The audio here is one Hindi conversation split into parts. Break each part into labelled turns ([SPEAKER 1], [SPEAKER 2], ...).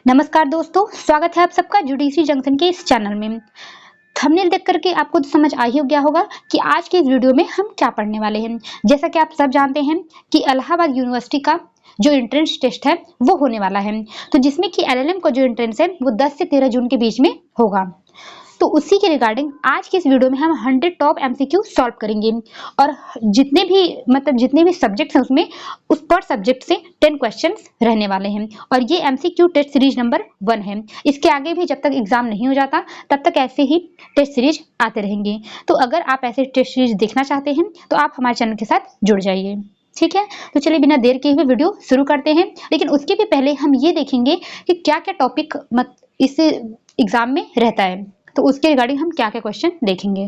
[SPEAKER 1] नमस्कार दोस्तों, स्वागत है आप सबका जुडिशरी जंक्शन के इस चैनल में। थंबनेल देख करके आपको तो समझ आ ही गया होगा कि आज के इस वीडियो में हम क्या पढ़ने वाले हैं। जैसा कि आप सब जानते हैं कि इलाहाबाद यूनिवर्सिटी का जो एंट्रेंस टेस्ट है वो होने वाला है, तो जिसमें कि एलएलएम का जो एंट्रेंस है वो 10 से 13 जून के बीच में होगा। तो उसी के रिगार्डिंग आज के इस वीडियो में हम 100 टॉप एमसीक्यू सॉल्व करेंगे और जितने भी सब्जेक्ट्स हैं उसमें उस पर सब्जेक्ट से 10 क्वेश्चंस रहने वाले हैं और ये एमसीक्यू टेस्ट सीरीज नंबर 1 है। इसके आगे भी जब तक एग्जाम नहीं हो जाता तब तक ऐसे ही टेस्ट सीरीज आते रहेंगे। तो अगर आप ऐसे टेस्ट सीरीज देखना चाहते हैं तो आप हमारे चैनल के साथ जुड़ जाइए, ठीक है। तो चलिए बिना देर किए हुए वीडियो शुरू करते हैं, लेकिन उसके भी पहले हम ये देखेंगे कि क्या क्या टॉपिक इस एग्जाम में रहता है, तो उसके रिगार्डिंग हम क्या क्या क्वेश्चन देखेंगे।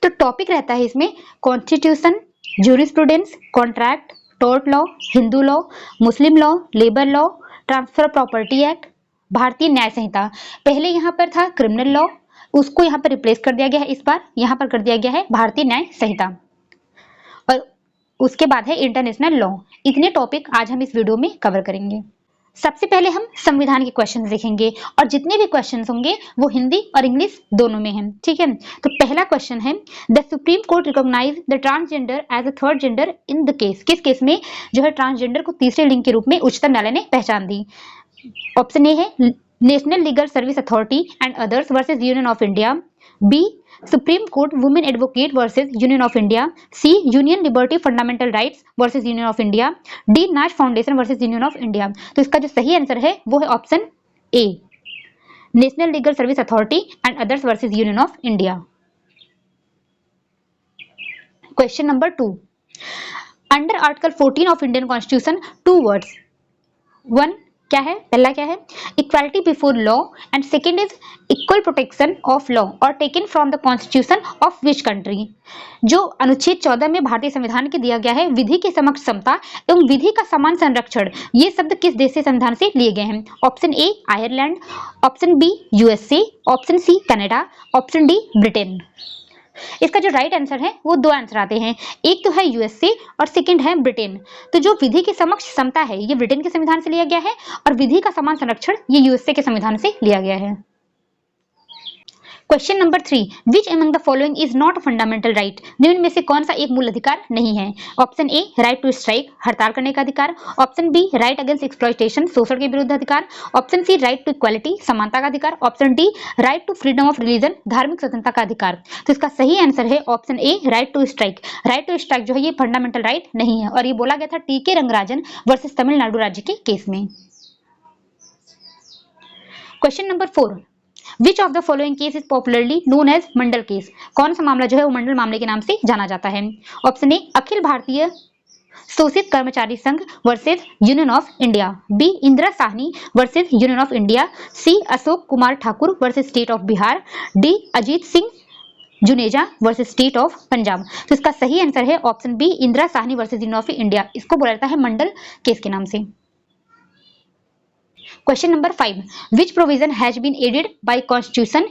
[SPEAKER 1] तो टॉपिक रहता है इसमें constitution, jurisprudence, contract, tort law, Hindu law, Muslim law, labour law, transfer property act, Bharatiya Nyaya संहिता। पहले यहाँ पर था क्रिमिनल लॉ, उसको यहाँ पर रिप्लेस कर दिया गया है, इस बार यहाँ पर कर दिया गया है भारतीय न्याय संहिता और उसके बाद है इंटरनेशनल लॉ। इतने टॉपिक आज हम इस वीडियो में कवर करेंगे। सबसे पहले हम संविधान के क्वेश्चन देखेंगे और जितने भी क्वेश्चन होंगे वो हिंदी और इंग्लिश दोनों में हैं, ठीक है। तो पहला क्वेश्चन है the Supreme Court recognize the transgender as a third gender in the case. किस केस में जो है ट्रांसजेंडर को तीसरे लिंग के रूप में उच्चतम न्यायालय ने पहचान दी। ऑप्शन ए है National Legal Service Authority and others versus union of India, B Supreme Court Women Advocate versus union of India, C Union Liberty Fundamental Rights versus union of India, D Naz Foundation versus union of India. तो इसका जो सही आंसर है वो है option A, National Legal Service Authority and others versus union of India. Question number 2, under article 14 of Indian constitution two words, one क्या है, पहला क्या है equality before law and second is equal protection of law और taken from the constitution of which country. जो अनुच्छेद 14 में भारतीय संविधान के दिया गया है विधि के समक्ष समता एवं विधि का समान संरक्षण, ये शब्द किस देश से संविधान से लिए गए हैं। Option A Ireland, option B USA, option C Canada, option D Britain. इसका जो राइट आंसर है वो दो आंसर आते हैं, एक तो है यूएसए और सेकंड है ब्रिटेन। तो जो विधि के समक्ष समता है ये ब्रिटेन के संविधान से लिया गया है और विधि का समान संरक्षण ये यूएसए के संविधान से लिया गया है। Question number 3, which among the following is not fundamental right. निम्न में से कौन सा एक मूल अधिकार नहीं है। Option A right to strike, हड़ताल करने का अधिकार, option B right against exploitation, शोषण के विरुद्ध अधिकार, option C right to equality, समानता का अधिकार, option D right to freedom of religion, धार्मिक स्वतंत्रता का अधिकार। तो इसका सही आंसर है option A right to strike. Right to strike जो है ये फंडामेंटल राइट नहीं है और ये बोला गया था टीके रंगराजन वर्सेस तमिलनाडु राज्य के केस में। Question number 4, Which of the following case is popularly known as Mandal case. कौन सा मामला जो है वो मंडल मामले के नाम से जाना जाता है। Option A Akhil Bharatiya Shoshit Karamchari Sangh versus union of India, B Indira Sahni versus union of India, C Ashok Kumar Thakur versus state of Bihar, D Ajit Singh Juneja versus state of Punjab. तो इसका सही आंसर है option B Indira Sahni versus union of India. इसको बोला जाता है मंडल केस के नाम से। Question number 5, which provision has been added by constitution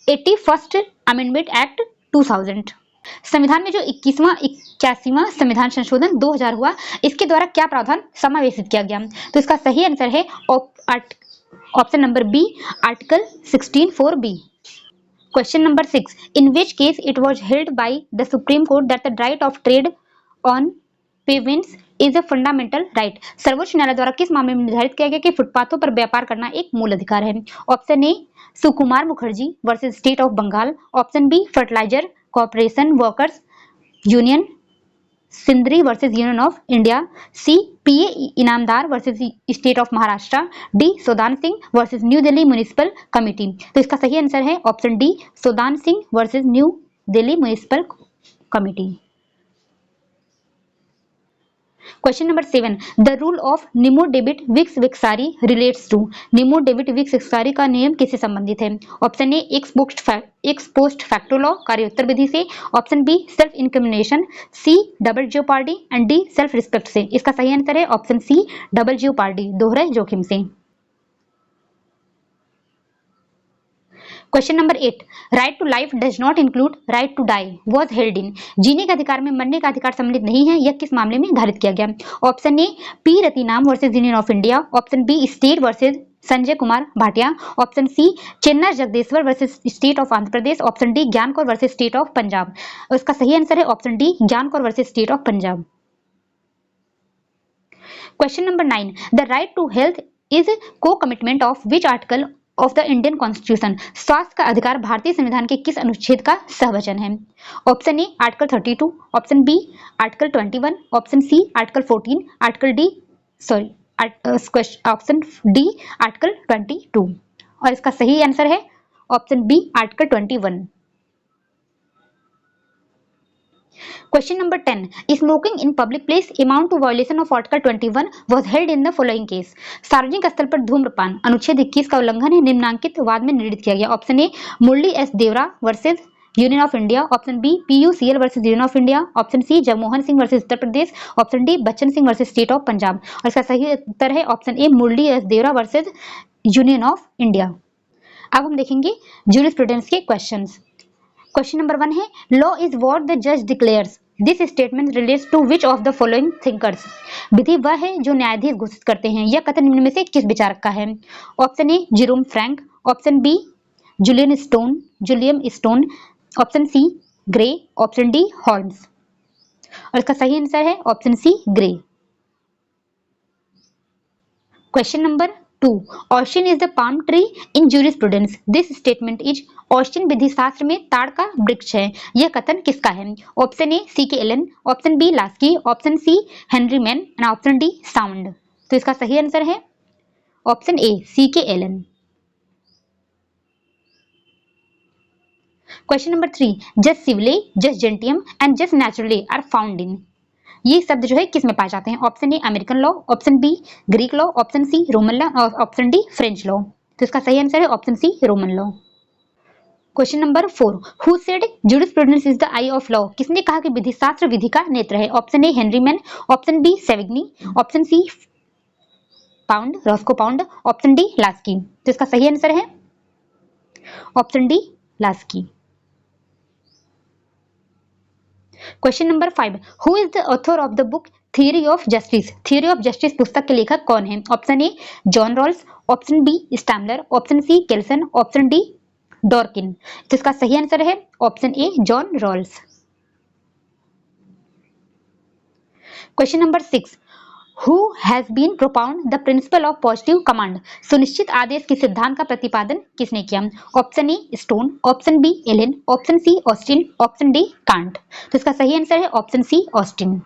[SPEAKER 1] 81st amendment act 2000। संविधान में जो 81वां संविधान संशोधन 2000 हुआ, इसके द्वारा क्या प्रावधान समावेशित किया गया। तो इसका सही आंसर है option number B article 16(4)(b). Question number 6, in which case it was held by the Supreme Court that the right of trade on pavements is a fundamental right. सर्वोच्च न्यायालय द्वारा किस मामले में निर्धारित किया गया कि फुटपाथों पर व्यापार करना एक मूल अधिकार है। Option A Sukumar Mukherjee versus state of Bengal, option B Fertilizer Corporation Workers Union Sindri versus union of India, C PA Inamdar versus state of Maharashtra, D Sodan Singh versus New Delhi Municipal Committee. तो इसका सही आंसर है option D Sodan Singh versus New Delhi Municipal Committee. Question number 7, the rule of nemo debet vix vexari relates to. Nemo debet vix vexari का नियम किससे संबंधित है। Option A ex post facto law कार्योत्तर विधि से, option B self incrimination, C double jeopardy and D self respect से। इसका सही आंसर है ऑप्शन सी डबल जियोपार्डी, दोहरे जोखिम से। Question number 8, right to life does not include right to die was held in. जीने के अधिकार में मरने का अधिकार सम्मिलित नहीं है, यह किस मामले में निर्धारित किया गया? Option A P Rathinam versus union of India, option B State versus Sanjay Kumar Bhatia, option C Chennar Jagdeshwar versus state of Andhra Pradesh, option D Gyan Kaur versus state of Punjab. इसका सही आंसर है option D Gyan Kaur versus state of Punjab. Question number 9, the right to health is को commitment of which article of the Indian constitution. स्वास्थ्य का अधिकार भारतीय संविधान के किस अनुच्छेद का सहवचन है? Option A article 32, option B article 21, option C article 14, option D article 22। और इसका सही आंसर है option B article 21। Question number 10, smoking in public place amount to violation of article 21 was held in the following case. सार्वजनिक स्थल पर धूम्रपान अनुच्छेद 21 का उल्लंघन है निम्नांकित वाद में निर्णित किया गया। Option A Murli S Deora versus union of India, option B PUCL versus union of India, option C Jagmohan Singh versus Uttar Pradesh, option D Bachan Singh versus state of Punjab. और इसका सही उत्तर है option A Murli S Deora versus union of India. अब हम देखेंगे ज्यूरिस्प्रूडेंस के क्वेश्चंस। क्वेश्चन नंबर 1 है, लॉ इज व्हाट द जज declares this statement relates to which of the following thinkers. विधि वह है जो न्यायाधीश घोषित करते हैं, यह कथन निम्न में से किस विचारक का है? Option A Jerome Frank, option B Julius Stone, option C Gray, option D Holmes. और इसका सही आंसर है option C Gray. Question number 2, Austin is the palm tree in jurisprudence this statement is. Austin विधि शास्त्र में ताड़ का वृक्ष है, यह कथन किसका है? Option A C K Allen, option B Laski, option C Henry Maine and option D sound. तो इसका सही आंसर है option A C K Allen. Question number 3, jus civile, jus gentium and jus naturale are found in. ये शब्द जो है किस में पाए जाते हैं? Option A American law, option B Greek law, option C Roman law और ऑप्शन डी फ्रेंच लॉ। तो इसका सही आंसर है option C Roman law. Question number 4, who said jurisprudence is the eye of law. किसने कहा कि विधि शास्त्र विधि का नेत्र है? Option A Henry Maine, option B Savigny, option C Pound Roscoe Pound, option D Laski. तो इसका सही आंसर है option D Laski. Question number 5, who is the author of the book Theory of Justice. Theory of Justice पुस्तक के लेखक कौन है? Option A John Rawls, option B Stammler, option C Kelsen, option D Dworkin. तो इसका सही आंसर है option A John Rawls. Question number 6, who has been propounded the principle of positive command. सुनिश्चित आदेश के सिद्धांत का प्रतिपादन किसने किया? Option A Stone, option B Allen, option C Austin, option D Kant. तो इसका सही आंसर है option C Austin.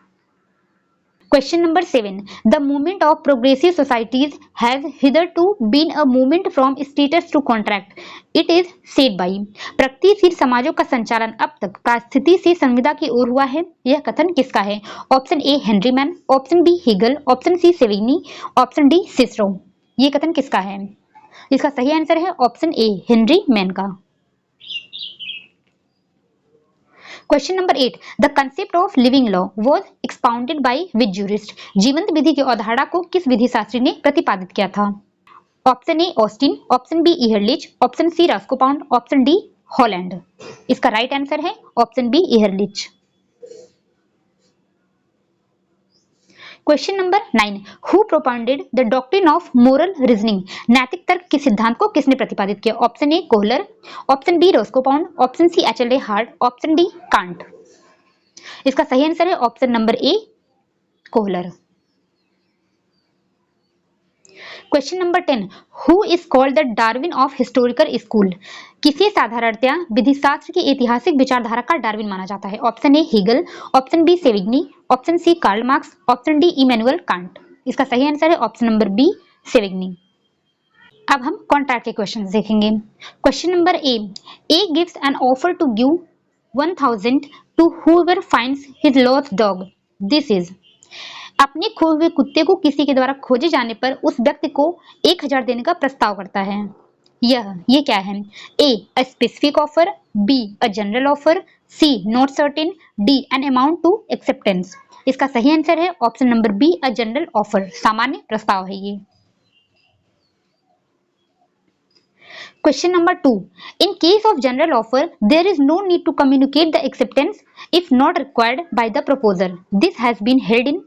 [SPEAKER 1] Question number 7, the movement of progressive societies has hitherto been a movement from status to contract it is said by. प्रगतिशील समाजों का संचालन अब तक पारिस्थिति से संविदा की ओर हुआ है, यह कथन किसका है? Option A Henry Maine, option B Hegel, option C Savigny, option D Cicero. ये कथन किसका है? इसका सही आंसर है ऑप्शन ए हेनरी मैन का। Question number 8, the concept of living law was expounded by which jurist. जीवंत विधि की अवधारणा को किस विधि शास्त्री ने प्रतिपादित किया था? Option A Austin, option B Ehrlich, option C Roscoe Pound, option D Holland. इसका राइट आंसर है option B Ehrlich. Question number 9, who propounded the doctrine of moral reasoning. नैतिक तर्क के सिद्धांत को किसने प्रतिपादित किया? Option A Kohler, option B Roscoe Pound, option C H L A. Hart, option D Kant. इसका सही आंसर है option number A Kohler. Question number 10, who is called the Darwin of historical school. किसे साधारणतया विधिशास्त्र की ऐतिहासिक विचारधारा का डार्विन माना जाता है? Option A Hegel, option B Savigny, option C Karl Marx, option D Immanuel Kant. इसका सही आंसर है ऑप्शन नंबर बी सेविग्नी। अब हम कॉन्ट्रैक्ट के क्वेश्चन देखेंगे। Question number A gives an offer to give 1000 to whoever finds his lost dog this is. अपने खोए हुए कुत्ते को किसी के द्वारा खोजे जाने पर उस व्यक्ति को 1000 देने का प्रस्ताव करता है। ये क्या है? A a specific offer, B a general offer, C not certain, D an amount to acceptance. इसका सही आंसर है option number B a general offer, सामान्य प्रस्ताव है ये। Question number 2. In case of general offer, there is no need to communicate the acceptance if not required by the proposer. This has been held in.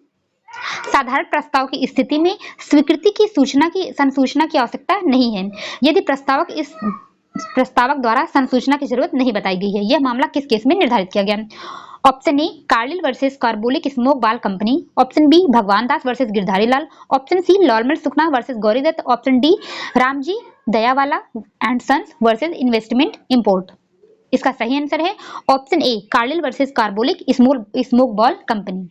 [SPEAKER 1] साधारण प्रस्ताव की स्थिति में स्वीकृति की संसूचना की आवश्यकता नहीं है यदि प्रस्तावक द्वारा संसूचना की जरूरत नहीं बताई गई है। यह मामला किस केस में निर्धारित किया गया? Option A Carlill versus Carbolic Smoke Ball Company, option B Bhagwan Das versus Girdhari Lal, option C Lalman Shukla versus Gauri Dutt, option D Ramji Dayawala and Sons versus Investment Import. इसका सही आंसर है option A Carlill versus Carbolic Smoke Ball Company.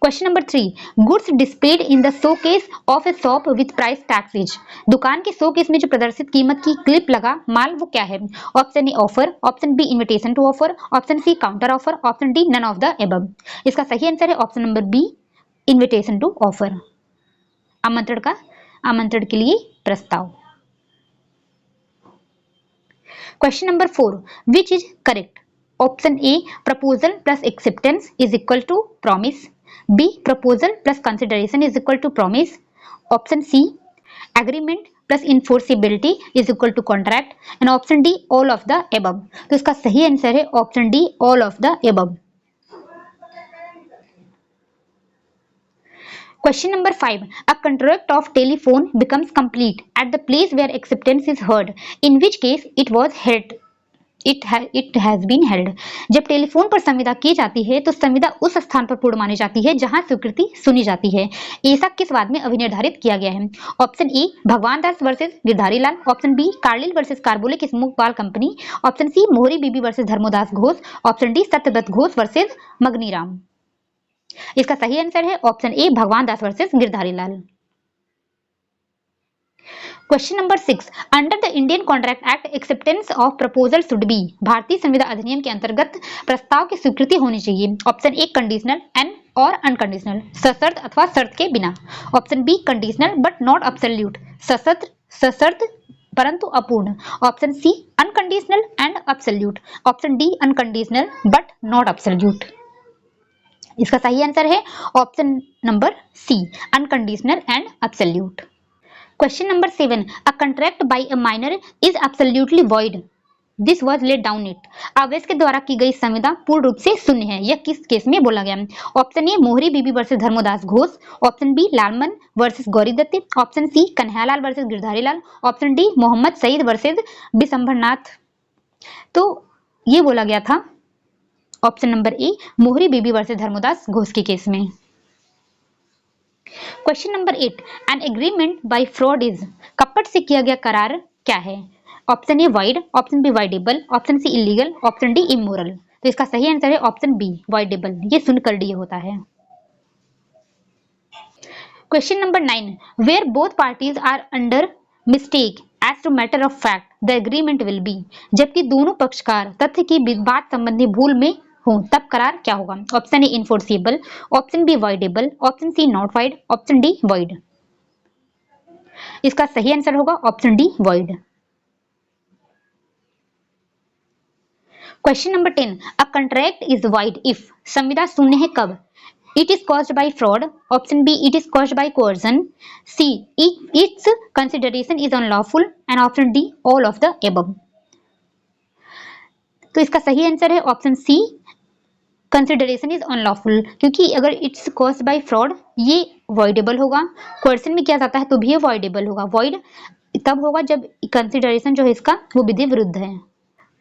[SPEAKER 1] Question number 3. Goods displayed in the showcase of a shop with price tags is. दुकान के शोकेस में जो प्रदर्शित कीमत की क्लिप लगा माल वो क्या है? Option A offer, option B invitation to offer, option C counter offer, option D none of the above. इसका सही आंसर है option number B invitation to offer. आमंत्रण के लिए प्रस्ताव। Question number 4. Which is correct? Option A proposal plus acceptance is equal to promise, B proposal plus consideration is equal to promise, option C agreement plus enforceability is equal to contract, and option D all of the above। तो इसका सही आंसर है option D all of the above। Question number 5. A contract of telephone becomes complete at the place where acceptance is heard, in which case it was held it has been held. जब टेलीफोन पर संविदा की जाती है तो संविदा उस स्थान पर पूर्ण मानी जाती है जहां स्वीकृति सुनी जाती है। ऐसा किस वाद में अभिनिर्धारित किया गया है? Option A Bhagwan Das versus Girdhari Lal, option B Carlill versus Carbolic Smoke Ball Company, option C Mohori Bibee versus Dharmodas Ghose, option D Satyabrata Ghose versus Maganiram. इसका सही आंसर है option A Bhagwan Das versus Girdhari Lal. Question number 6. Under the Indian Contract Act acceptance of proposal should be. भारतीय संविदा अधिनियम के अंतर्गत प्रस्ताव की स्वीकृति होनी चाहिए। ऑप्शन ए कंडीशनल एंड और अनकंडीशनल, सशर्त अथवा शर्त के बिना, option B conditional but not absolute, सशर्त परंतु अपूर्ण, option C unconditional and absolute, option D unconditional but not absolute. इसका सही आंसर है option number C unconditional and absolute. Question number 7. A contract by a minor is absolutely void. This was laid down it. अवैध के द्वारा की गई संविदा पूर्ण रूप से शून्य है। यह किस केस में बोला गया? Option A Mohori Bibee versus Dharmodas Ghose, option B Lalman versus Gauri Dutt, option C Kanhaiyalal versus Girdhari Lal, option D Mohammad Saeed versus Bishambarnath. तो ये बोला गया था ऑप्शन नंबर ए मोहरी बीबी वर्सेस धर्मोदास घोष के केस में। Question number 8. An agreement by fraud is. कपट से किया गया करार क्या है? Option A void, option B voidable, option C illegal, option D immoral. तो इसका सही आंसर है ऑप्शन बी वाइडेबल। ये सुनकर डी होता है। Question number 9. Where both parties are under mistake as to matter of fact the agreement will be. जबकि दोनों पक्षकार तथ्य की बात संबंधी भूल में हो तब करार क्या होगा? Option A enforceable, option B voidable, option C not void, option D void. इसका सही आंसर होगा option D void. Question number 10. A contract is void if. संविदा शून्य है कब? It is caused by fraud, option B it is caused by coercion, C its consideration is unlawful, and option D all of the above. तो इसका सही आंसर है option C consideration is unlawful, क्योंकि अगर इट्स कॉज्ड बाय फ्रॉड ये वॉइडेबल होगा, क्वेश्चन में किया जाता है तो भी ये वॉइडेबल होगा। वॉइड तब होगा जब कंसिडरेशन जो है इसका वो विधि विरुद्ध है।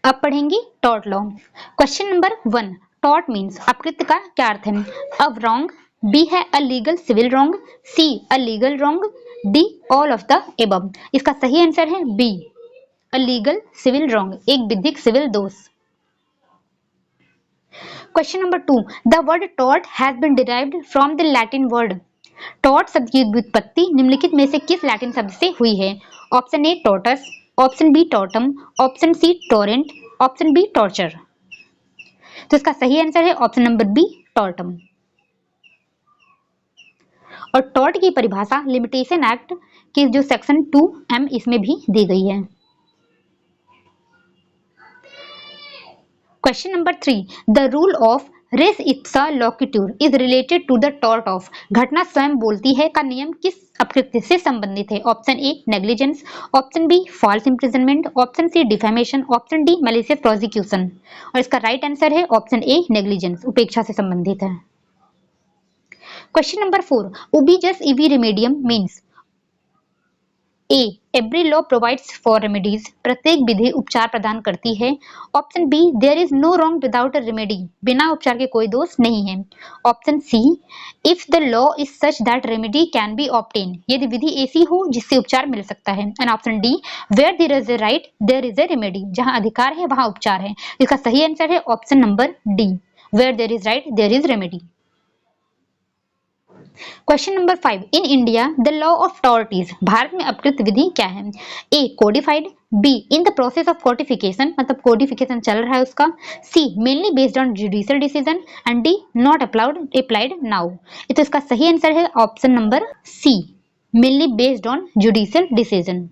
[SPEAKER 1] अब पढ़ेंगे tort law. Question number 1. Tort means अपकृत्य का क्या अर्थ है? अब रॉन्ग, बी है a legal civil wrong, C a legal wrong, D all of the above. इसका सही आंसर है B a legal civil wrong, एक विधिक सिविल दोष। Question number 2. The word tort has been derived from the Latin word. Tort शब्द की व्युत्पत्ति निम्नलिखित में से किस लैटिन शब्द से हुई है? Option A tortus, option B tortum, option C torrent, option B torture. तो इसका सही आंसर है ऑप्शन नंबर बी टॉर्टम। और टॉर्ट की परिभाषा लिमिटेशन एक्ट के जो सेक्शन 2M इसमें भी दी गई है। Question number 3. The rule of res ipsa loquitur is related to the tort of, घटना स्वयं बोलती है का नियम किस अपकृत्य से संबंधित है? Option A negligence, option B false imprisonment, option C defamation, option D malicious prosecution. और इसका राइट आंसर है ऑप्शन ए नेग्लिजेंस, उपेक्षा से संबंधित है। Question number 4, ubi jus ibi remedium means a every law provides for remedies, प्रत्येक विधि उपचार प्रदान करती है। Option B there is no wrong without a remedy, बिना उपचार के कोई दोष नहीं है। Option C if the law is such that remedy can be obtain, यदि विधि ऐसी हो जिससे उपचार मिल सकता है। And option D where there is a right there is a remedy, जहां अधिकार है वहां उपचार है। इसका सही आंसर है option number D, where there is right there is remedy. Question number 5, in India the law of tort is, Bharat में अपकृत विधि क्या है? A codified, B in the process of codification, मतलब कोडिफिकेशन चल रहा है उसका, C mainly based on judicial decision, and D not applied now. तो इसका सही आंसर है option number C, mainly based on judicial decision.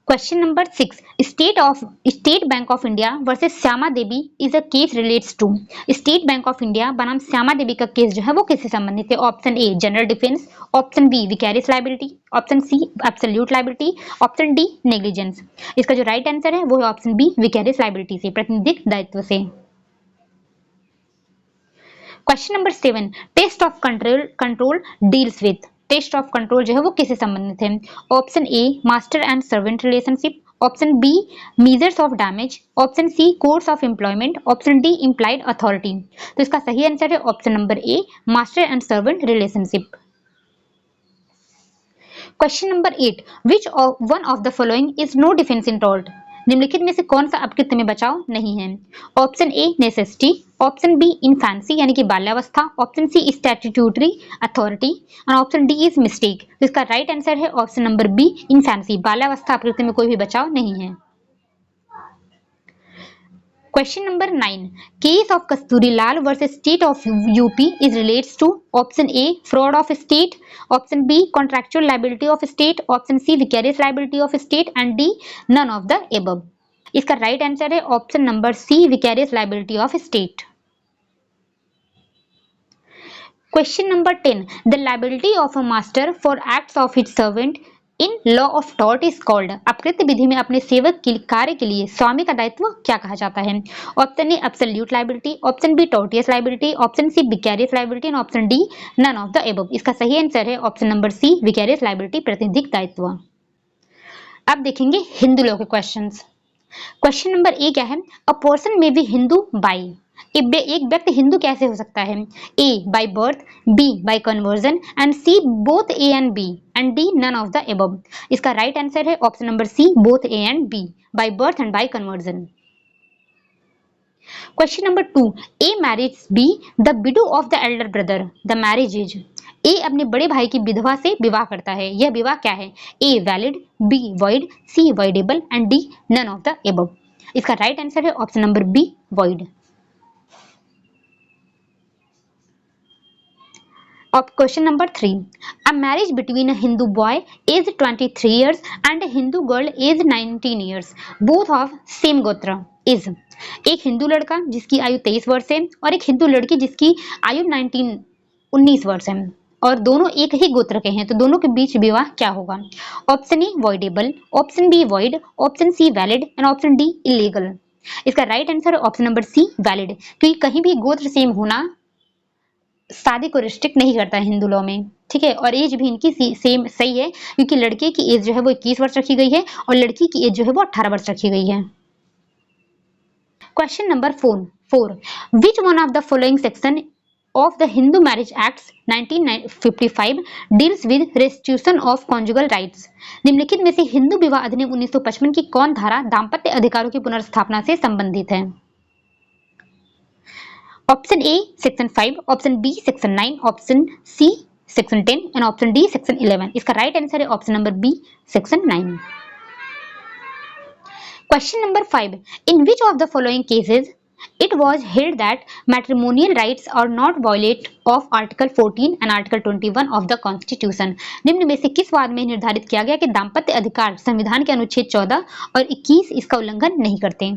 [SPEAKER 1] Question number 6, State Bank of India versus Shyama Devi is a case relates to, State Bank of India बनाम श्यामा देवी का केस जो है वो किससे संबंधित है? Option A general defence, option B vicarious liability, option C absolute liability, option D negligence. इसका जो राइट आंसर है वो है ऑप्शन बी विकैरियस लायबिलिटी से, प्रातिनिधिक दायित्व से। Question number 7, test of control deals with, test of control जो है वो किससे संबंधित है? Option A master and servant relationship, option B measures of damage, option C course of employment, option D implied authority. तो इसका सही आंसर है option number A master and servant relationship. Question number 8, which one of the following is no defence in tort, निम्नलिखित में से कौन सा अपकृत्य में बचाव नहीं है? Option A necessity, option B infancy यानी कि बाल्यावस्था, ऑप्शन सी स्टैट्यूटरी अथॉरिटी, और ऑप्शन डी इज मिस्टेक। इसका राइट आंसर है ऑप्शन नंबर बी इनफैंसी, बाल्यावस्था अपकृत्य में कोई भी बचाव नहीं है। Question number 9, case of Kasturilal versus state of UP is relates to, option A fraud of state, option B contractual liability of state, option C vicarious liability of state, and D none of the above. इसका राइट आंसर है option number C vicarious liability of state. Question number 10, the liability of a master for acts of his servant in law of tort is called, अपकृत्य विधि में अपने सेवक के कार्य के लिए स्वामी का दायित्व क्या कहा जाता है? Option A absolute liability, option B tortious liability, option C vicarious liability, and option D none of the above. इसका सही आंसर है option number C vicarious liability, प्रातिनिधिक दायित्व। अब देखेंगे हिंदू लॉ के क्वेश्चंस। क्वेश्चन नंबर ए क्या है? A person may be Hindu by, एक व्यक्ति हिंदू कैसे हो सकता है? A by birth, B by conversion, and C both A and B, and D none of the above. इसका राइट आंसर है option number C both A and B, by birth and by conversion. Question number 2, a marriage B the widow of the elder brother, the marriage is, A अपने बड़े भाई की विधवा से विवाह करता है, यह विवाह क्या है? A valid, B void, C voidable, and D none of the above. इसका राइट आंसर है option number B void. Of question number 3, a marriage between a Hindu boy aged 23 years and a Hindu girl aged 19 years, both of same गोत्र is, एक हिंदू लड़का जिसकी आयु 23 वर्ष है और एक हिंदू लड़की जिसकी आयु 19 वर्ष है, और दोनों एक ही गोत्र के हैं, तो दोनों के बीच विवाह क्या होगा? Option A voidable, option B void, option C valid, and option D illegal. इसका राइट आंसर है ऑप्शन नंबर सी वैलिड, क्योंकि कहीं भी गोत्र सेम होना शादी को रिस्ट्रिक्ट नहीं करता है हिंदू लॉ में, ठीक है। और एज भी इनकी सेम सही है, क्योंकि लड़के की एज जो है वो 21 वर्ष रखी गई है और लड़की की एज जो है वो 18 वर्ष रखी गई है। Question number 4, which one of the following section of the Hindu marriage acts 1955 deals with restitution of conjugal rights, निम्नलिखित में से हिंदू विवाह अधिनियम 1955 की कौन धारा दाम्पत्य अधिकारों की पुनर्स्थापना से संबंधित है? Option A section 5, option B section 9, option C section 10, and option D section 11। इसका राइट आंसर है option number B section 9। Question number 5, in which of the following cases it was held that matrimonial rights are not violate of article 14 and article 21 of the constitution, निम्न में से किस वाद में निर्धारित किया गया कि दाम्पत्य अधिकार संविधान के अनुच्छेद 14 और 21 इसका उल्लंघन नहीं करते?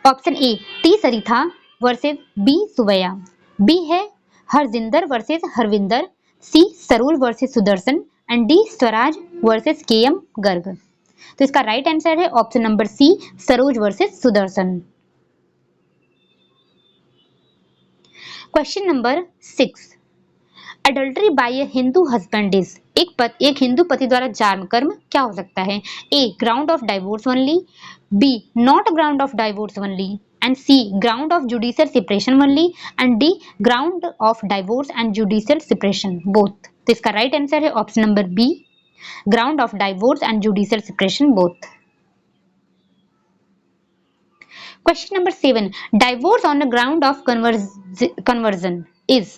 [SPEAKER 1] Option A T Saritha versus B Subbaiah, B है Harjinder versus Harvinder, C Saroor versus Sudarshan and D Swaraj versus KM Garg. तो इसका राइट आंसर है option number C, Saroj versus Sudarshan. Question number 6, adultery by a Hindu husband is, एक हिंदू पति द्वारा जार्म कर्म क्या हो सकता है? A ground of divorce only, B not ground of divorce only and C ground of judicial separation only and D ground of divorce and judicial separation both. तो इसका राइट आंसर है option number B, ground of divorce and judicial separation both. Question number 7, divorce on the ground of conversion is,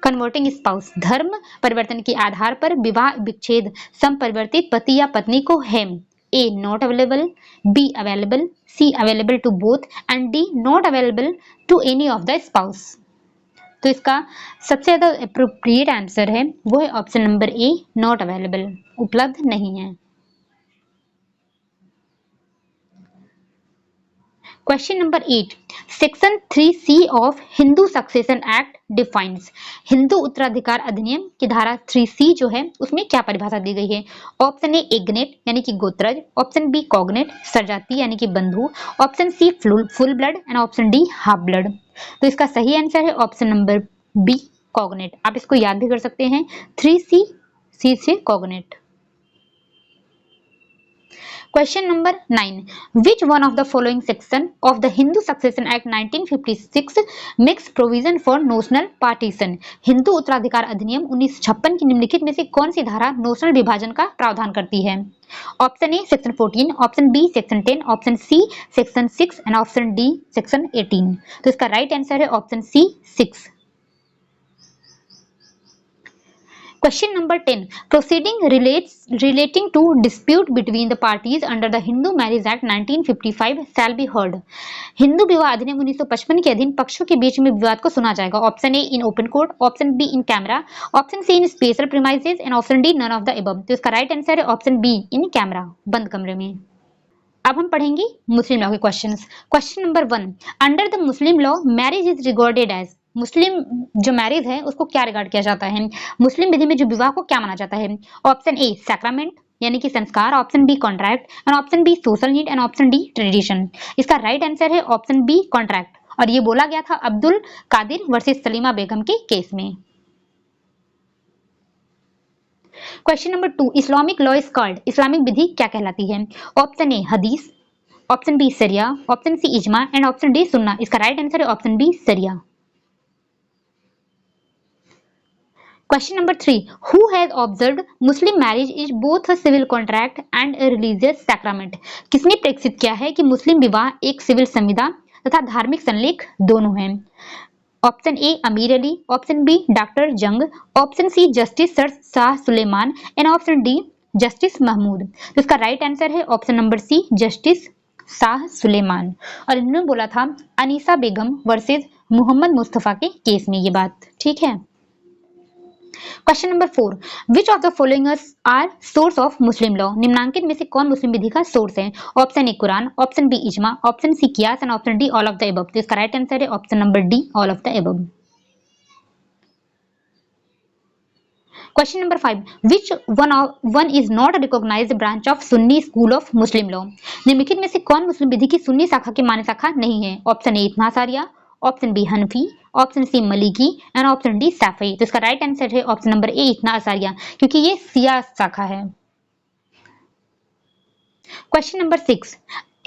[SPEAKER 1] converting spouse, धर्म परिवर्तन के आधार पर विवाह विच्छेद संपरिवर्तित पति या पत्नी को हेम, A not available, B available, C available to both and D not available to any of the spouse. तो इसका सबसे ज्यादा अप्रोप्रिएट आंसर है वो है option number A, not available, उपलब्ध नहीं है। Question number 8, section 3C of Hindu succession act defines, Hindu उत्तराधिकार अधिनियम की धारा 3C जो है उसमें क्या परिभाषा दी गई है? ऑप्शन ए एग्नेट यानी कि गोत्रज, ऑप्शन बी कॉग्नेट सजाति यानी कि बंधु, option C full blood and option D half blood. तो इसका सही आंसर है ऑप्शन नंबर बी, कॉग्नेट। आप इसको याद भी कर सकते हैं, 3C, सी से cognate. Question number 9. Which one of the following section of the Hindu Succession Act 1956 makes provision for notional partition? Hindu उत्तराधिकार अधिनियम 1956 की निम्नलिखित में से कौन सी धारा नोशनल विभाजन का प्रावधान करती है? Option A section 14, option B section 10, option C section 6 and option D section 18। तो इसका राइट आंसर है option C 6। Question number 10. Proceeding relating to dispute between the parties under the Hindu Marriage Act 1955 shall be heard. Hindu विवाह अधिनियम 1955 के अधीन पक्षों के बीच में विवाद को सुना जाएगा। Option A in open court, option B in camera, option C in special premises and option D none of the above. तो इसका राइट आंसर है ऑप्शन बी इन कैमरा, बंद कमरे में। अब हम पढ़ेंगे मुस्लिम लॉ के questions. Question number 1, under the Muslim law marriage is regarded as, Muslim जो मैरिज है उसको क्या रिगार्ड किया जाता है? मुस्लिम विधि में जो विवाह को क्या माना जाता है? ऑप्शन ए सैक्रामेंट यानी कि संस्कार, option B contract and option B social need and option D tradition. इसका राइट आंसर है ऑप्शन बी कॉन्ट्रैक्ट, और ये बोला गया था अब्दुल कादिर वर्सेस सलीमा बेगम के केस में। Question number 2, Islamic law is called, Islamic विधि क्या कहलाती है? Option A Hadith, option B Sharia, option C Ijma and option D Sunna. इसका राइट आंसर है option B Sharia. Question number 3. Who has observed Muslim marriage is both a civil contract and a religious sacrament? किसने प्रेक्षित किया है कि मुस्लिम विवाह एक सिविल संविदा तथा धार्मिक संलेख दोनों हैं? Option A Ameer Ali, option B doctor Jung, option C justice sir Shah Sulaiman and option D justice Mahmood. तो इसका राइट आंसर है option number C justice Shah Sulaiman. और इन्होंने बोला था अनीसा बेगम वर्सेस मोहम्मद मुस्तफा के केस में ये बात, ठीक है। Question number 4, which of the following are source of Muslim law, निम्नांकित में से कौन मुस्लिम विधि का सोर्स है? Option A Quran, option B Ijma, option C Qiyas and option D all of the above. तो इसका राइट आंसर है option number D all of the above. Question number 5, which one is not recognised branch of Sunni school of Muslim law, निम्नलिखित में से कौन मुस्लिम विधि की सुन्नी शाखा की मान्य शाखा नहीं है? Option A Ithna Sariya, option B Hanafi, option C Maliki and option D Shafii. तो इसका राइट आंसर है option number A Ithna Ashariya, क्योंकि ये सिया शाखा है। Question number 6,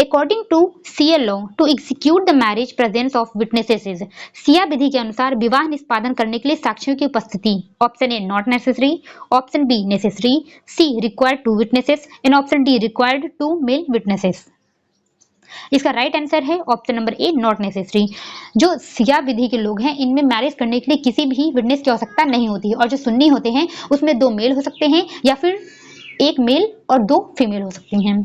[SPEAKER 1] according to Shia law to execute the marriage presence of witnesses is, Shia विधि के अनुसार विवाह निष्पादन करने के लिए साक्षियों की उपस्थिति, option A not necessary, option B necessary, C required two witnesses and option D required two male witnesses. इसका राइट आंसर है option number A not necessary. जो सिया विधि के लोग हैं इनमें मैरिज करने के लिए किसी भी विटनेस की आवश्यकता नहीं होती है, और जो सुन्नी होते हैं उसमें 2 मेल हो सकते हैं या फिर 1 मेल और 2 फीमेल हो सकती हैं।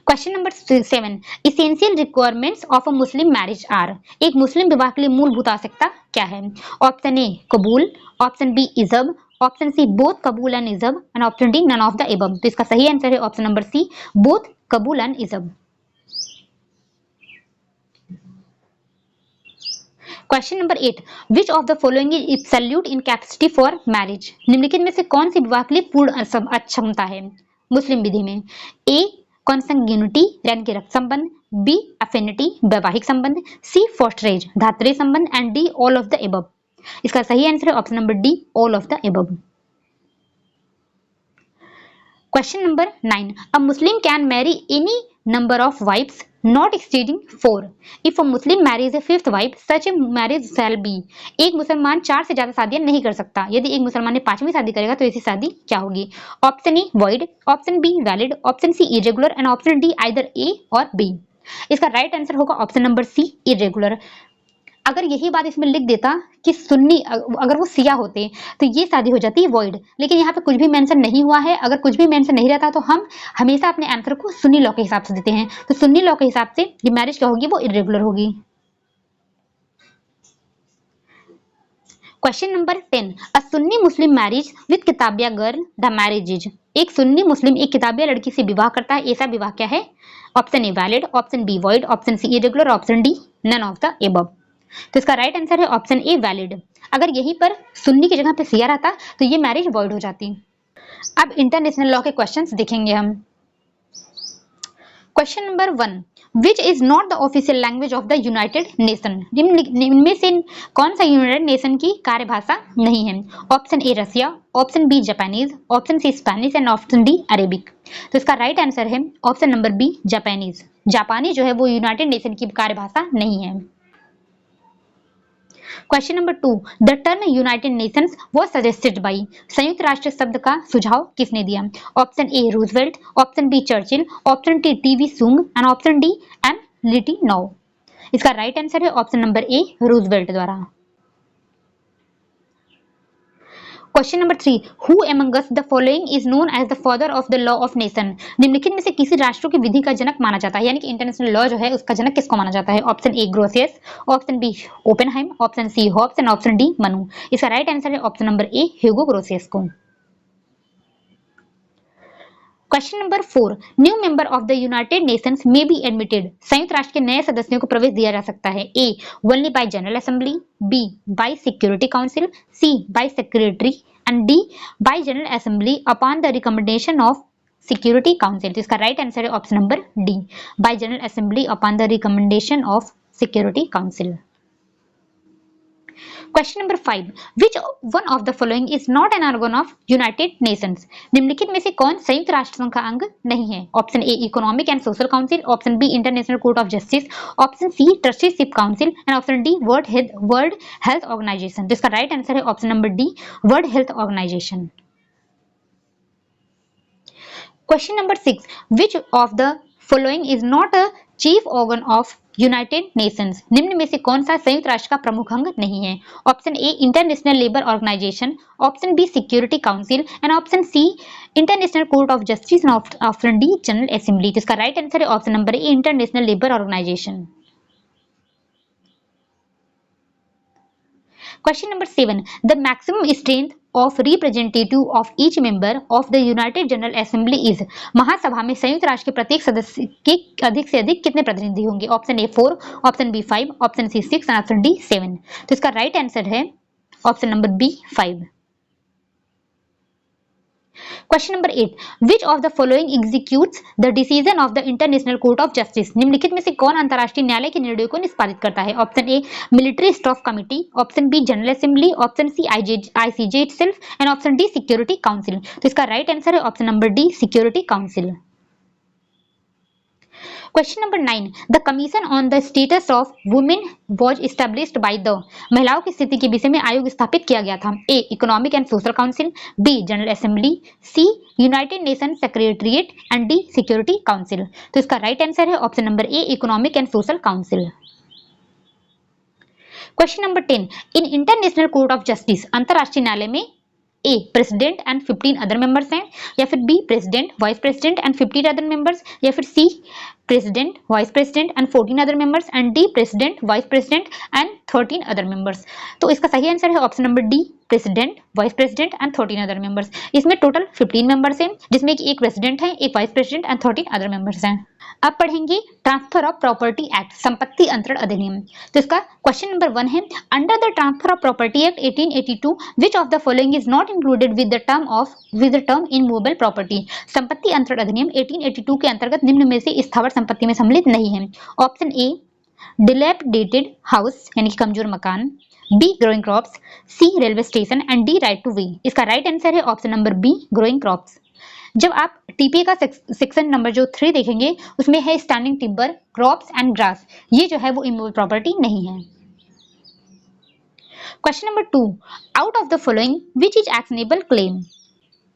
[SPEAKER 1] Question number 7, essential requirements of a Muslim marriage are, एक मुस्लिम विवाह के लिए मूलभूत आवश्यकता क्या है? Option A Qabul, option B Ijab, option C both Qabul and Ijab and option D none of the above. तो इसका सही आंसर है option number C both Qabul and Ijab. Question number 8, which of the following is absolute incapacity for marriage? निम्नलिखित में से कौन सी विवाह के लिए पूर्ण अक्षमता है मुस्लिम विधि में? ए कॉन्संग्यूनिटी यानी कि रक्त संबंध, बी अफिनिटी वैवाहिक संबंध, सी फोस्टरेज धात्रीय संबंध and D all of the above. इसका सही आंसर है option number D all of the above. Question number 9. A Muslim can marry any number of wives not exceeding 4. If a Muslim marries a fifth wife, such a marriage shall be. एक मुसलमान 4 से ज्यादा शादियां नहीं कर सकता। यदि एक मुसलमान ने 5वीं शादी करेगा तो ऐसी शादी क्या होगी? Option A void, option B valid, option C irregular and option D either A और B। इसका राइट आंसर होगा ऑप्शन नंबर सी irregular। अगर यही बात इसमें लिख देता कि सुन्नी, अगर वो सिया होते तो ये शादी हो जाती है वॉइड, लेकिन यहाँ पे कुछ भी मेंशन नहीं हुआ है। अगर कुछ भी मेंशन नहीं रहता तो हम हमेशा अपने आंसर को सुन्नी लॉ के हिसाब से देते हैं। तो सुन्नी लॉ के हिसाब से ये मैरिज क्या होगी? वो इरेगुलर होगी। Question number 10, a Sunni Muslim marriage with Kitabia girl the marriage is. एक सुन्नी मुस्लिम एक किताबिया लड़की से विवाह करता है, ऐसा विवाह क्या है? Option A valid, option B void, option C irregular, option D none of the above. तो इसका राइट आंसर है ऑप्शन ए वैलिड। अगर यहीं पर सुन्नी की जगह पे सिया रहता तो ये मैरिज वॉइड हो जाती। अब इंटरनेशनल लॉ के क्वेश्चंस देखेंगे हम। Question number 1, which is not the official language of the United nation? इनमें से कौन सा यूनाइटेड नेशन की कार्यभाषा नहीं है? Option A Russia, option B Japanese, option C Spanish and option D Arabic. तो इसका राइट आंसर है ऑप्शन नंबर बी जापानीज। जापानी जो है वो यूनाइटेड नेशन की कार्यभाषा नहीं है। Question number 2, the term United Nations was suggested by. संयुक्त राष्ट्र शब्द का सुझाव किसने दिया? Option A Roosevelt, option B Churchill, option T T V Soong and option D M Litvinov. इसका राइट आंसर है ऑप्शन नंबर ए रूजवेल्ट द्वारा। Question number 3, who among us the following is known as the father of the law of nation? निम्नलिखित में से किसी राष्ट्र की विधि का जनक माना जाता है, यानी कि इंटरनेशनल लॉ जो है उसका जनक किसको माना जाता है? Option A Grotius, option B Oppenheim, option C Hobbes and option D Manu. इसका राइट आंसर है option number A Hugo Grotius को। Question number 4, new member of the United Nations may be admitted. संयुक्त राष्ट्र के नए सदस्यों को प्रवेश दिया जा सकता है। A only by General Assembly, B by Security Council, C by secretary and D by General Assembly upon the recommendation of Security Council. तो इसका राइट आंसर है option number D by General Assembly upon the recommendation of Security Council. Question number 5, which one of the following is not an organ of United Nations? निम्नलिखित में से कौन संयुक्त राष्ट्र संघ का अंग नहीं है? Option A Economic and Social Council, option B International Court of Justice, option C Trusteeship Council and option D World Health Organisation. जिसका राइट आंसर है option number D World Health Organisation. Question number 6, which of the following is not a chief organ of United Nations? निम्न में से कौन सा संयुक्त राष्ट्र का प्रमुख अंग नहीं है? Option A International Labour Organisation, option B Security Council and option C International Court of Justice and option D General Assembly. जिसका राइट आंसर है option number A International Labour Organisation. Question number 7, the maximum strength of representative of each member of the United General Assembly is। महासभा में संयुक्त राष्ट्र के प्रत्येक सदस्य के अधिक से अधिक कितने प्रतिनिधि होंगे? Option A 4, option B 5, option C 6 और ऑप्शन डी 7। तो इसका राइट आंसर है option number B 5। Question number 8, which of the following executes the decision of the International Court of Justice? निम्नलिखित में से कौन अंतर्राष्ट्रीय न्यायालय के निर्णयों को निष्पादित करता है? Option A military staff committee, option B General Assembly, option C ICJ itself and option D Security Council. तो इसका राइट आंसर है option number D Security Council. Question number 9, the Commission on the Status of Women was established by the. महिलाओं की स्थिति के विषय में आयोग स्थापित किया गया था। A Economic and Social Council, B General Assembly, C United Nation Secretariat and D Security Council. तो इसका राइट आंसर है option number A Economic and Social Council. Question number 10, in International Court of Justice अंतरराष्ट्रीय न्यायालय में A president and 15 other members हैं, या फिर B president vice president and 50 other members, या फिर सी president, vice president and 14 other members, and D president, vice president and 13 other members. तो इसका सही आंसर है option number D, president, vice president and 13 other members. इसमें टोटल 15 मेंबर्स हैं, जिसमें कि एक प्रेसिडेंट है, एक vice president and 13 other members हैं। अब पढ़ेंगे ट्रांसफर ऑफ प्रॉपर्टी एक्ट, संपत्ति अंतरण अधिनियम। तो इसका क्वेश्चन नंबर 1 है, under the transfer of property act 1882 which of the following is not included with the term in movable property. संपत्ति अंतरण अधिनियम 1882 के अंतर्गत निम्न में से स्थावर संपत्ति में सम्मिलित नहीं है। ऑप्शन ए, डिलैपिडेटेड हाउस यानी कि कमजोर मकान, B growing crops, C railway station and D right to way. इसका राइट आंसर है option number B, growing crops. जब आप टीपीए का सेक्शन नंबर जो 3 देखेंगे उसमें है standing timber, crops and grass, ये जो है वो इमूवेबल प्रॉपर्टी नहीं है। Question number 2, out of the following which is actionable claim.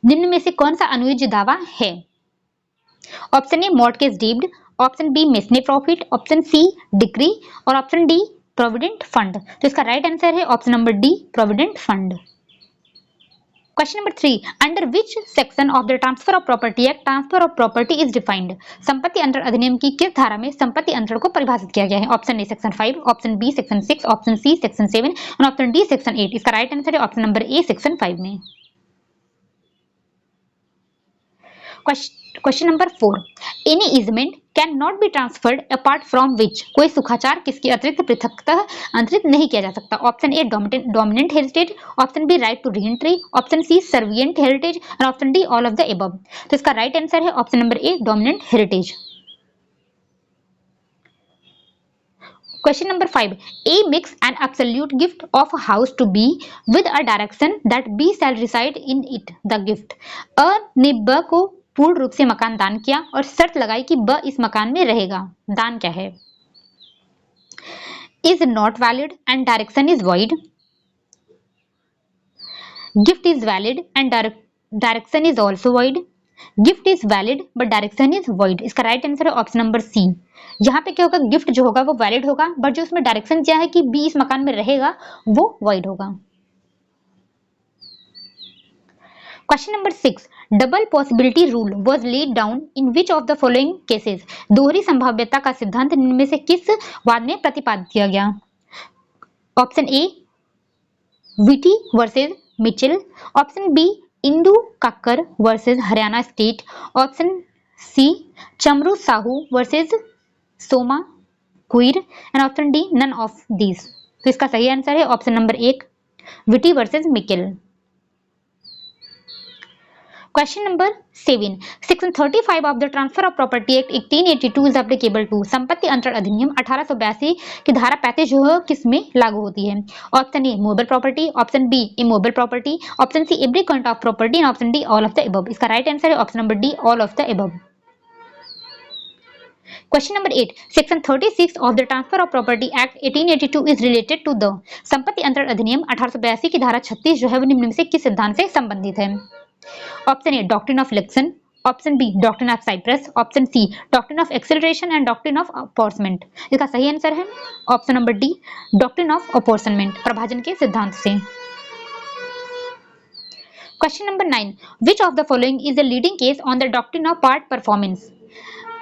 [SPEAKER 1] निम्न में से कौन सा अनुयोज्य दावा है। Option A mortgage deed, option B mesne profit, option C decree और ऑप्शन डी प्रोविडेंट फंड। तो इसका राइट आंसर है option number D, provident fund. Question number 3, under which section of the transfer of property act transfer of property is defined. संपत्ति अंतरण अधिनियम की किस धारा में संपत्ति अंतरण को परिभाषित किया गया है। Option A section 5, option B section 6, option C section 7 और ऑप्शन डी सेक्शन 8। इसका राइट आंसर है ऑप्शन नंबर ए, सेक्शन 5 में। Question number 4, any easement can not be transferred apart from which. कोई सुखाचार किसके अतिरिक्त पृथकतः अंतरित नहीं किया जा सकता। Option A dominant heritage, option B right to reentry, option C servient heritage और option D all of the above. तो इसका राइट आंसर है option number A, dominant heritage. Question number 5, A makes an absolute gift of a house to B with a direction that B shall reside in it. The gift. A ने B को पूर्ण रूप से मकान दान किया और शर्त लगाई कि B इस मकान में रहेगा। दान क्या है। Is not valid and direction is void. Gift is valid and direction is also void. Gift is valid but direction is void. इसका राइट आंसर है ऑप्शन नंबर सी। यहाँ पे क्या होगा, गिफ्ट जो होगा वो वैलिड होगा बट जो उसमें डायरेक्शन क्या है कि बी इस मकान में रहेगा वो वॉइड होगा। Question number 6, double possibility rule was laid down in which of the following cases. दोहरी संभाव्यता का सिद्धांत इनमें से किस वाद में प्रतिपादित किया गया। Option A Whitby versus Mitchell, option B Indu Kakar versus Haryana state, option C Chamru Sahu versus Soma Kuer and option D none of these. तो इसका सही आंसर है option number 1, Whitby versus Mitchell. Question number 7, section 35 of the transfer of property act 1882 is applicable to. संपत्ति अंतरण अधिनियम 1882 की धारा 35 जो है किस में लागू होती है। Option A movable property, option B immovable property, option C every kind of property and option D all of the above. इसका राइट आंसर है option number D, all of the above. Question number 8, section 36 of the transfer of property act 1882 is related to the. संपत्ति अंतरण अधिनियम 1882 की धारा 36 जो है वो निम्न में से किस सिद्धांत से संबंधित है। Option A doctrine of election, option B doctrine of cypres, option C doctrine of acceleration and doctrine of apportionment. इसका सही आंसर है option number D, doctrine of apportionment, प्रभाजन के सिद्धांत से। Question number 9, which of the following is the leading case on the doctrine of part performance.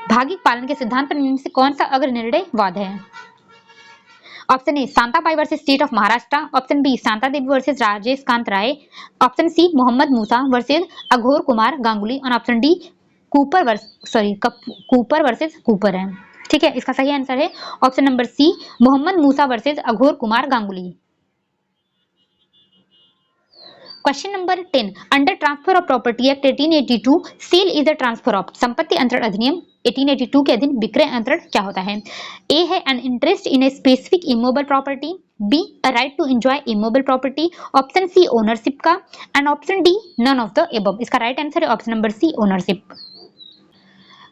[SPEAKER 1] भागिक पालन के सिद्धांत पर निम्न से कौन सा अग्र निर्णय वाद है। Option A Shantabai versus state of Maharashtra, option B Shanta Devi versus Rajesh Kant Rai, option C Mohammad Musa versus Aghore Kumar Ganguli और option D Cooper versus Cooper है। ठीक है, इसका सही आंसर है option number C, Mohammad Musa versus Aghore Kumar Ganguli. Question number 10, under transfer of property act 1882 sale is the transfer of. संपत्ति अंतरण अधिनियम 1882 के अधीन विक्रय अंतरण क्या होता है। ए है an interest in a specific immovable property, B a right to enjoy immovable property, option C ownership का and option D none of the above. इसका राइट आंसर है ऑप्शन नंबर सी, ओनरशिप।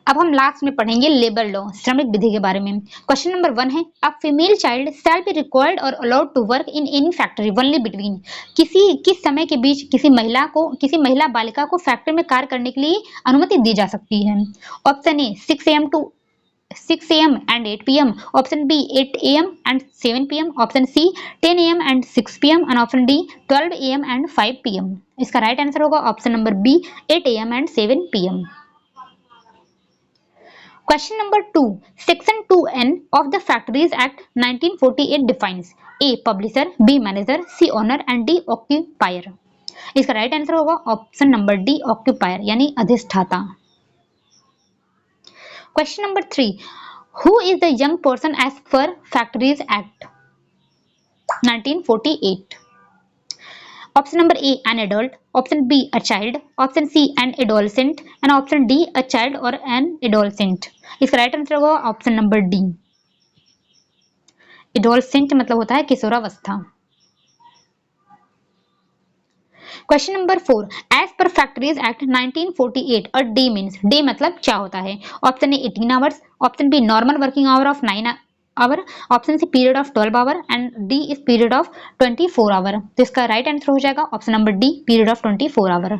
[SPEAKER 1] अब हम लास्ट में पढ़ेंगे लेबर लॉ, श्रमिक विधि के बारे में। क्वेश्चन नंबर 1 है, a female child shall be required और allowed to work in any factory only between. किस समय के बीच किसी महिला बालिका को फैक्ट्री में कार्य करने के लिए अनुमति दी जा सकती है। Option A 6 AM and 8 PM, option B 8 AM and 7 PM, option C 10 AM and 6 PM और option D 12 AM and 5 PM। इसका राइट आंसर होगा option number B 8 AM and 7 PM। Question number 2. Section 2N of the Factories Act 1948 defines A. Publisher, B. Manager, C. Owner and D. Occupier. इसका राइट आंसर होगा ऑप्शन नंबर डी, ऑक्यूपायर यानी अधिष्ठाता। Question number 3. Who is the young person as per Factories Act 1948? Option number A, an adult. Option B, a child. Option C, an adolescent. And option D, a child or an adolescent. इसका राइट आंसर होगा ऑप्शन नंबर डी, एडोलसेंट मतलब होता है किशोरावस्था। Question number 4. As per factories act 1948 a day means, day मतलब क्या होता है? Option A 18 hours, option B normal working hour of 9 hour, option C period of 12 hour and D is period of 24 hour. तो इसका राइट आंसर हो जाएगा option number D, period of 24 hour.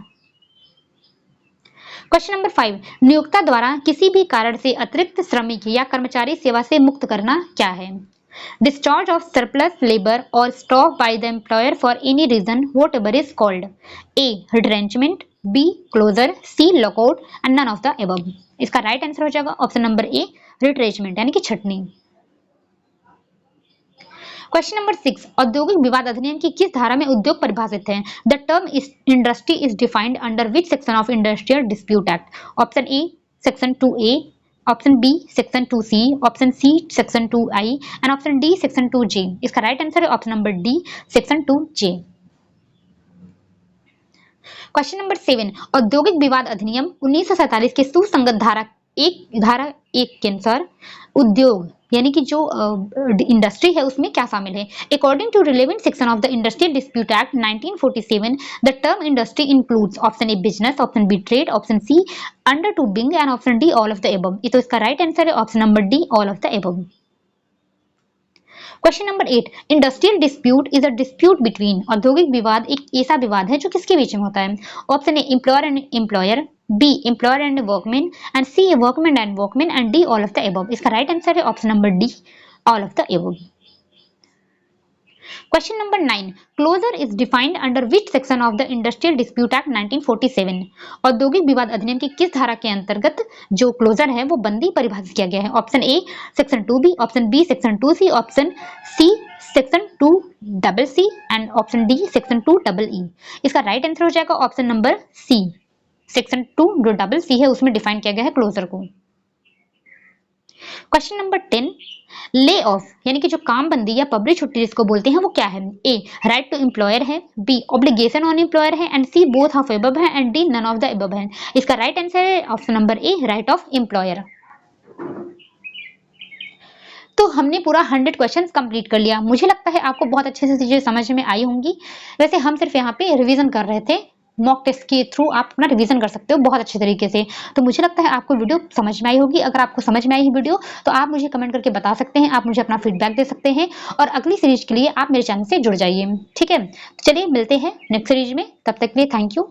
[SPEAKER 1] Question number 5. नियोक्ता द्वारा किसी भी कारण से अतिरिक्त श्रमिक या कर्मचारी सेवा से मुक्त करना क्या है? Discharge of surplus labor or stop by the employer for any reason whatever is called A. retrenchment, B. closure, C. lockout and none of the above। इसका राइट आंसर हो जाएगा ऑप्शन नंबर ए, रिट्रेंचमेंट यानी कि छटनी। Question number 6. औद्योगिक विवाद अधिनियम की किस धारा में उद्योग परिभाषित है? The term industry is defined under which section of industrial dispute act? Option A section 2A, option B section 2C, option C section 2I and option D section 2J। इसका राइट आंसर है option number D, section 2J। Question number 7. औद्योगिक विवाद अधिनियम 1947 के सुसंगत धारा एक के अनुसार उद्योग यानी कि जो इंडस्ट्री है उसमें क्या शामिल है? According to relevant section of the industrial dispute act 1947 the term industry includes option A business, option B trade, option C undertaking and option D all of the above. तो इसका राइट आंसर है option number D, all of the above. Question number 8. Industrial dispute is a dispute between, औद्योगिक विवाद एक ऐसा विवाद है जो किसके बीच में होता है? Option A employer and employer, B employer and workman and C workman and D all of the above. इसका राइट आंसर है option number D, all of the above. Question number 9. Closure is defined under which section of the industrial dispute act 1947? औद्योगिक विवाद अधिनियम की किस धारा के अंतर्गत जो क्लोजर है वो बंदी परिभाषित किया गया है? Option A section 2B, option B section 2C, option C section 2CC and option D section 2EE। इसका राइट आंसर हो जाएगा ऑप्शन नंबर सी, सेक्शन 2CC है उसमें डिफाइन किया गया है क्लोजर को। Question number 10. ले ऑफ यानी कि जो काम बंदी या पब्लिक छुट्टी जिसको बोलते हैं वो क्या है? ए राइट टू एम्प्लॉयर है, बी ऑब्लिगेशन ऑन एम्प्लॉयर है and C both of above है and D none of the above है। इसका राइट आंसर है option number A, right of employer. तो हमने पूरा 100 क्वेश्चंस कंप्लीट कर लिया। मुझे लगता है आपको बहुत अच्छे से चीजें समझ में आई होंगी। वैसे हम सिर्फ यहाँ पे रिवीजन कर रहे थे, मॉक टेस्ट के थ्रू आप अपना रिवीजन कर सकते हो बहुत अच्छे तरीके से। तो मुझे लगता है आपको वीडियो समझ में आई होगी। अगर आपको समझ में आई वीडियो तो आप मुझे कमेंट करके बता सकते हैं, आप मुझे अपना फीडबैक दे सकते हैं और अगली सीरीज के लिए आप मेरे चैनल से जुड़ जाइए। ठीक है, तो चलिए मिलते हैं नेक्स्ट सीरीज में, तब तक के लिए थैंक यू।